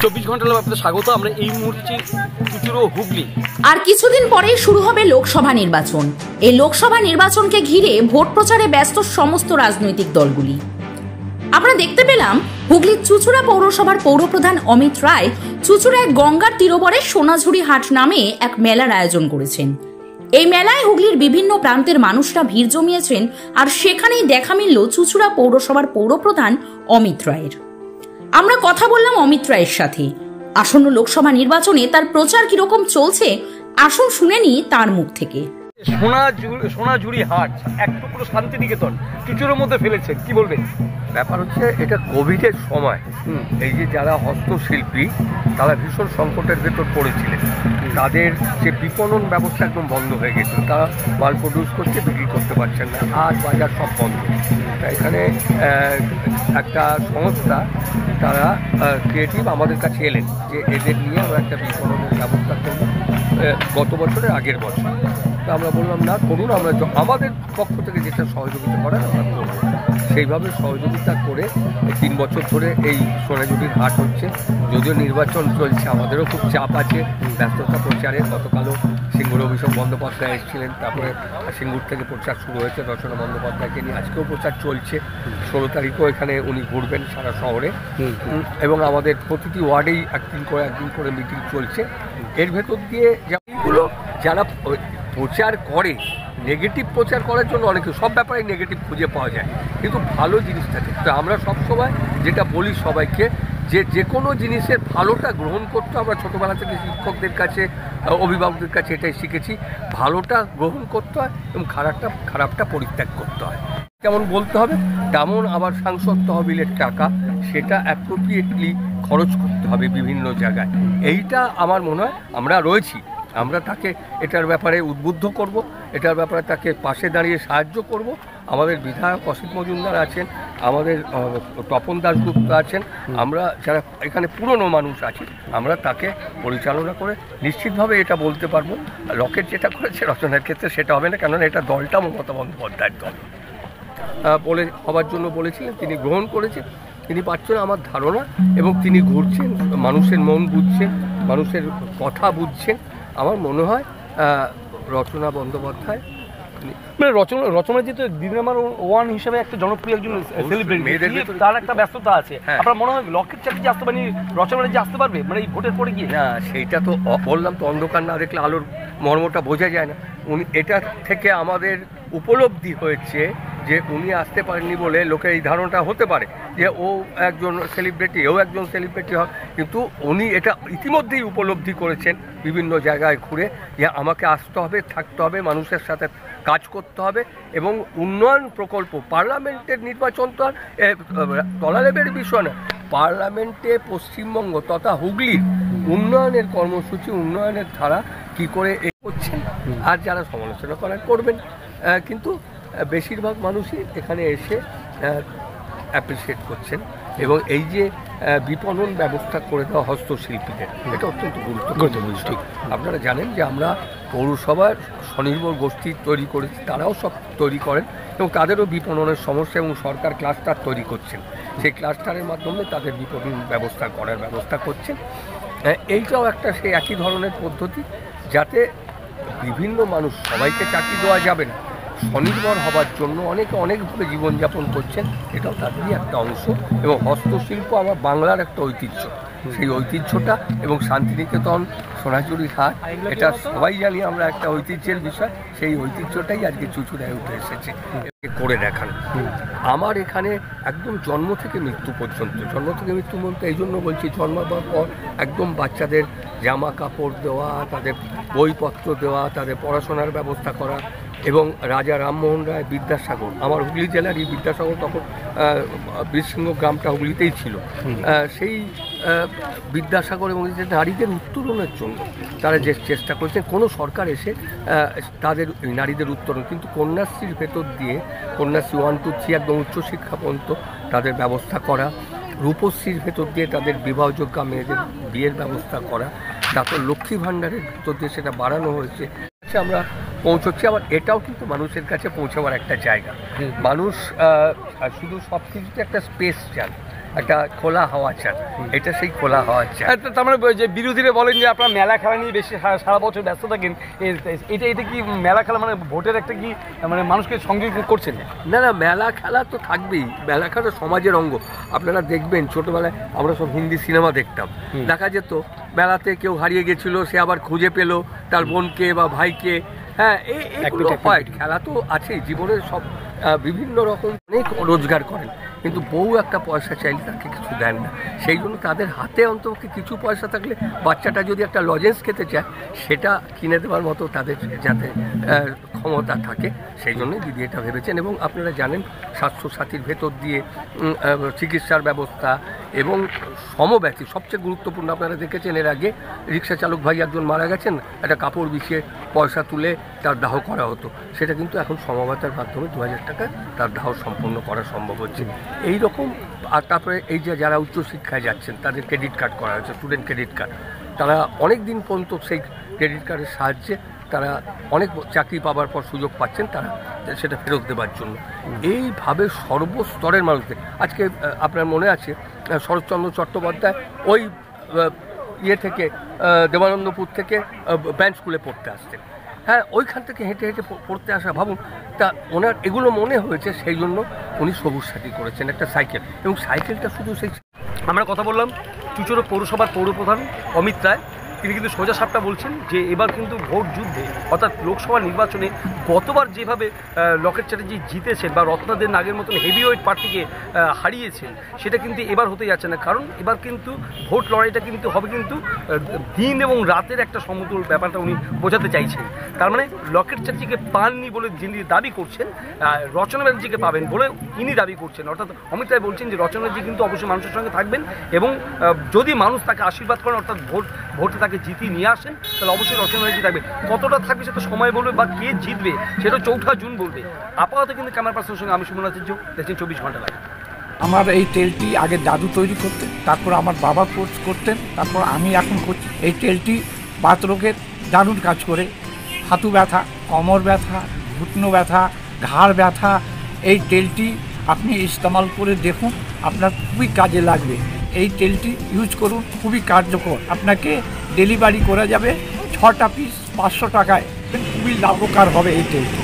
24 ঘন্টা আপনাদের স্বাগত। আমরা এই মুহূর্তে চুচুড়ো হুগলি। আর কিছুদিন পরেই শুরু হবে লোকসভা নির্বাচন। এই লোকসভা নির্বাচনকে ঘিরে ভোট প্রচারে ব্যস্ত সমস্ত রাজনৈতিক দলগুলি। আমরা দেখতে পেলাম হুগলির চুচুড়া পৌরসভার পৌরপ্রধান অমিত রায় চুচুড়ায় গঙ্গার তীরবরে সোনাঝুরি হাট নামে এক মেলার আয়োজন করেছেন। এই মেলায় হুগলির বিভিন্ন প্রান্তের মানুষরা ভিড় জমিয়েছেন, আর সেখানেই দেখা মিলল চুচুড়া পৌরসভার পৌরপ্রধান অমিত রায়ের। আমরা কথা বললাম অমিত রায়ের সাথে। আসন্ন লোকসভা নির্বাচনে তার প্রচার কিরকম চলছে আসুন শুনে নি তার মুখ থেকে। সোনাঝুরি হাট এক টুকরো শান্তিনিকেতন চুচুড়োর মধ্যে ফেলেছেন, কি বলবেন? ব্যাপার হচ্ছে এটা কোভিডের সময় এই যে যারা হস্তশিল্পী তারা ভীষণ সংকটের ভেতর পড়েছিলেন, তাদের যে বিপণন ব্যবস্থা একদম বন্ধ হয়ে গেছিল। তারা মাল প্রডিউস করছে, বিক্রি করতে পারছেন না, হাট বাজার সব বন্ধ। এখানে একটা সংস্থা তারা ক্রিয়েটিভ আমাদের কাছে এলেন যে এদের নিয়ে আমরা একটা বিপণনের ব্যবস্থা করব গত বছরের আগের বছর। তো আমরা বললাম না করুন, আমরা আমাদের পক্ষ থেকে যেটা সহযোগিতা করার আমরা করব। সেইভাবে সহযোগিতা করে 3 বছর ধরে এই সোনাঝুরির হাট হচ্ছে। যদিও নির্বাচন চলছে, আমাদেরও খুব চাপ আছে, ব্যস্ততা প্রচারে। গতকালও সিঙ্গুর অভিষেক বন্দ্যোপাধ্যায় এসেছিলেন, তারপরে সিঙ্গুর থেকে প্রচার শুরু হয়েছে রচনা বন্দ্যোপাধ্যায়কে নিয়ে। আজকেও প্রচার চলছে, 16 তারিখও এখানে উনি ঘুরবেন সারা শহরে, এবং আমাদের প্রতিটি ওয়ার্ডেই একদিন করে মিটিং চলছে। এর ভেতর দিয়ে যেগুলো যারা প্রচার করে, নেগেটিভ প্রচার করার জন্য অনেকে সব ব্যাপারে নেগেটিভ খুঁজে পাওয়া যায়, কিন্তু ভালো জিনিসটাকে তো আমরা সবসময় যেটা বলি সবাইকে যে কোনো জিনিসের ভালোটা গ্রহণ করতে। আমরা ছোটোবেলা থেকে শিক্ষকদের কাছে, অভিভাবকদের কাছে এটাই শিখেছি, ভালোটা গ্রহণ করতে হয় এবং খারাপটা পরিত্যাগ করতে হয়। যেমন বলতে হবে তেমন আবার সাংসদ তহবিলের টাকা সেটা অ্যাপ্রোপ্রিয়েটলি খরচ করতে হবে বিভিন্ন জায়গায়। এইটা আমার মনে হয় আমরা রয়েছি, আমরা তাকে এটার ব্যাপারে উদ্বুদ্ধ করব, এটার ব্যাপারে তাকে পাশে দাঁড়িয়ে সাহায্য করব। আমাদের বিধায়ক অসিত মজুমদার আছেন, আমাদের তপন দাশগুপ্ত আছেন, আমরা যারা এখানে পুরনো মানুষ আছি, আমরা তাকে পরিচালনা করে নিশ্চিতভাবে এটা বলতে পারবো লকেট যেটা করেছে রচনার ক্ষেত্রে সেটা হবে না, কেননা এটা দলটা মমতা বন্দ্যোপাধ্যায়ের দল বলে হবার জন্য বলেছিলেন, তিনি গ্রহণ করেছেন, তিনি পাচ্ছেন আমার ধারণা, এবং তিনি ঘুরছেন, মানুষের মন বুঝছেন, মানুষের কথা বুঝছেন। আমার মনে হয় রচনা বন্দ্যোপাধ্যায় মানে রচনা যেহেতু দিদি নাম্বার 1 হিসেবে একটা জনপ্রিয় একজন সেলিব্রিটি, তার একটা ব্যস্ততা আছে। আপনার মনে হয় লকেট চাকরি আসতে পারেনি, রচনা যে আসতে পারবে মানে এই ভোটের পরে গিয়ে? না, সেইটা তো বললাম তো, অন্ধকার না দেখলে আলোর মর্মটা বোঝা যায় না। উনি এটা থেকে আমাদের উপলব্ধি হয়েছে যে উনি আসতে পারেননি বলে লোকের এই ধারণাটা হতে পারে যে ও একজন সেলিব্রিটি, ও একজন সেলিব্রিটি হয়, কিন্তু উনি এটা ইতিমধ্যেই উপলব্ধি করেছেন বিভিন্ন জায়গায় ঘুরে যে আমাকে আসতে হবে, থাকতে হবে, মানুষের সাথে কাজ করতে হবে, এবং উন্নয়ন প্রকল্প পার্লামেন্টের নির্বাচন তো আর তলালেবের বিষয় না। পার্লামেন্টে পশ্চিমবঙ্গ তথা হুগলির উন্নয়নের কর্মসূচি, উন্নয়নের ধারা কী করে করছেন, আর যারা সমালোচনা করেন করবেন, কিন্তু বেশিরভাগ মানুষই এখানে এসে অ্যাপ্রিসিয়েট করছেন। এবং এই যে বিপণন ব্যবস্থা করে দেওয়া হস্তশিল্পীদের, এটা অত্যন্ত গুরুত্বপূর্ণ বিষয়। আপনারা জানেন যে আমরা পৌরসভার স্বনির্ভর গোষ্ঠী তৈরি করেছি, তারাও সব তৈরি করেন এবং তাদেরও বিপণনের সমস্যা, এবং সরকার ক্লাস্টার তৈরি করছেন, সেই ক্লাস্টারের মাধ্যমে তাদের বিপণন ব্যবস্থা করার ব্যবস্থা করছেন। এইটাও একটা সেই একই ধরনের পদ্ধতি, যাতে বিভিন্ন মানুষ, সবাইকে চাকরি দেওয়া যাবে না, স্বনির্ভর হবার জন্য অনেকে অনেকভাবে জীবনযাপন করছেন, এটাও তাদেরই একটা অংশ। এবং হস্তশিল্প আমার বাংলার একটা ঐতিহ্য, সেই ঐতিহ্যটা, এবং শান্তিনিকেতন, সোনাঝুরি হাট, এটা সবাই জানি আমরা একটা ঐতিহ্যের বিষয়, সেই ঐতিহ্যটাই আজকে চুচুড়ায় উঠে এসেছে করে দেখানো। আমার এখানে একদম জন্ম থেকে মৃত্যু পর্যন্ত এই জন্য বলছি, জন্মাবার পর একদম বাচ্চাদের জামা কাপড় দেওয়া, তাদের বইপত্র দেওয়া, তাদের পড়াশোনার ব্যবস্থা করা, এবং রাজা রামমোহন রায় বিদ্যাসাগর, আমার হুগলি জেলারই বিদ্যাসাগর, তখন বীরসিংহ গ্রামটা হুগলিতেই ছিল, সেই বিদ্যাসাগর এবং নারীদের উত্তরণের জন্য তারা যে চেষ্টা করেছেন, কোনো সরকার এসে তাদের নারীদের উত্তরণ, কিন্তু কন্যাশ্রীর ভেতর দিয়ে, কন্যাশ্রী 1, 2, 3 একদম উচ্চশিক্ষা পর্যন্ত তাদের ব্যবস্থা করা, রূপশ্রীর ভেতর দিয়ে তাদের বিবাহযোগ্য মেয়েদের বিয়ের ব্যবস্থা করা, তারপর লক্ষ্মী ভাণ্ডারের ভেতর দিয়ে সেটা বাড়ানো হয়েছে, আমরা পৌঁছচ্ছি। আবার এটাও কিন্তু মানুষের কাছে পৌঁছাবার একটা জায়গা। মানুষ শুধু সব কিছুতে একটা স্পেস চান, একটা খোলা হাওয়া চান, এটা সেই খোলা হাওয়া চান। তার মানে যে বিরোধীরা বলেন যে আপনারা মেলা খেলা নিয়ে বেশি সারা বছর ব্যস্ত থাকেন, এটা কি মেলা খেলা মানে ভোটের একটা কি মানে মানুষকে সংযোগ করছেন? না না, মেলা খেলা তো থাকবেই, মেলা খেলা সমাজের অঙ্গ। আপনারা দেখবেন ছোটবেলায় আমরা সব হিন্দি সিনেমা দেখতাম, দেখা যেত মেলাতে কেউ হারিয়ে গেছিল, সে আবার খুঁজে পেল তার বোনকে বা ভাইকে। হ্যাঁ, এইগুলো হয়, খেলা তো আছেই জীবনের সব বিভিন্ন রকম অনেক রোজগার করেন, কিন্তু বউ একটা পয়সা চাইলে তাকে কিছু দেন না। সেই জন্য তাদের হাতে অন্তত কিছু পয়সা থাকলে বাচ্চাটা যদি একটা লজেন্স খেতে চায় সেটা কিনে দেওয়ার মতো তাদের যাতে ক্ষমতা থাকে, সেই জন্যই দিদি এটা ভেবেছেন। এবং আপনারা জানেন স্বাস্থ্যসাথীর ভেতর দিয়ে চিকিৎসার ব্যবস্থা এবং সমব্যথী সবচেয়ে গুরুত্বপূর্ণ। আপনারা দেখেছেন এর আগে রিক্সা চালক ভাই একজন মারা গেছেন, একটা কাপড় বিছিয়ে পয়সা তুলে তার দাহ করা হতো, সেটা কিন্তু এখন সমবেতার মাধ্যমে 2000 টাকা তার দাহ সম্পন্ন করা সম্ভব হচ্ছে। এই রকম। আর তারপরে এই যে যারা উচ্চশিক্ষায় যাচ্ছেন তাদের ক্রেডিট কার্ড করা হয়েছে, স্টুডেন্ট ক্রেডিট কার্ড, তারা অনেক দিন পর্যন্ত সেই ক্রেডিট কার্ডের সাহায্যে তারা অনেক চাকরি পাওয়ার পর সুযোগ পাচ্ছেন তারা সেটা ফেরত দেওয়ার জন্য। এইভাবে সর্বস্তরের মানুষদের, আজকে আপনার মনে আছে শরৎচন্দ্র চট্টোপাধ্যায় ওই ইয়ে থেকে দেবানন্দপুর থেকে ব্যান্ড স্কুলে পড়তে আসতেন। হ্যাঁ, ওইখান থেকে হেঁটে হেঁটে পড়তে আসা, ভাবুন। তা ওনার এগুলো মনে হয়েছে, সেই জন্য উনি সবুজ সাথী করেছেন একটা সাইকেল, এবং সাইকেলটা শুধু সেই। আমরা কথা বললাম চুচুড়া পৌরসভার পৌরপ্রধান অমিত রায়, তিনি কিন্তু সোজা সাপটা বলছেন যে এবার কিন্তু ভোট যুদ্ধে অর্থাৎ লোকসভা নির্বাচনে গতবার যেভাবে লকেট চ্যাটার্জি জিতেছেন বা রত্নাদের নাগের মতন হেভিওয়েট পার্টিকে হারিয়েছেন, সেটা কিন্তু এবার হতে যাচ্ছে না। কারণ এবার কিন্তু ভোট লড়াইটা কিন্তু হবে কিন্তু দিন এবং রাতের একটা সমতুল ব্যাপারটা উনি বোঝাতে চাইছেন। তার মানে লকেট চ্যাটার্জিকে পাননি বলে যিনি দাবি করছেন, রচনা ব্যানার্জিকে পাবেন বলে তিনি দাবি করছেন। অর্থাৎ অমিত রায় বলছেন যে রচনা ব্যানার্জি কিন্তু অবশ্যই মানুষের সঙ্গে থাকবেন, এবং যদি মানুষ তাকে আশীর্বাদ করেন অর্থাৎ ভোটে তাকে জিতিয়ে নিয়ে আসেন, তাহলে অবশ্যই রচনা ব্যানার্জি থাকবে। কতটা থাকবে সেটা সময় বলবে, বা কে জিতবে সেটা 4 জুন বলবে। আপাতত কিন্তু ক্যামেরা পার্সনের সঙ্গে আমি সুমন আচার্য, দেখছেন 24 ঘন্টা লাগে। আমার এই তেলটি আগে দাদু তৈরি করতেন, তারপর আমার বাবা কোর্স করতেন, তারপর আমি এখন করছি। এই তেলটি বাতরোগের দারুণ কাজ করে, হাঁটু ব্যথা, কোমর ব্যথা, ঘুটনো ব্যথা, ঘাড় ব্যথা, এই তেলটি আপনি ইস্তেমাল করে দেখুন, আপনার খুবই কাজে লাগবে। এই তেলটি ইউজ করুন, খুবই কার্যকর। আপনাকে ডেলিভারি করা যাবে 6টা পিস 500 টাকায়, খুবই লাভকর হবে এই তেলটি।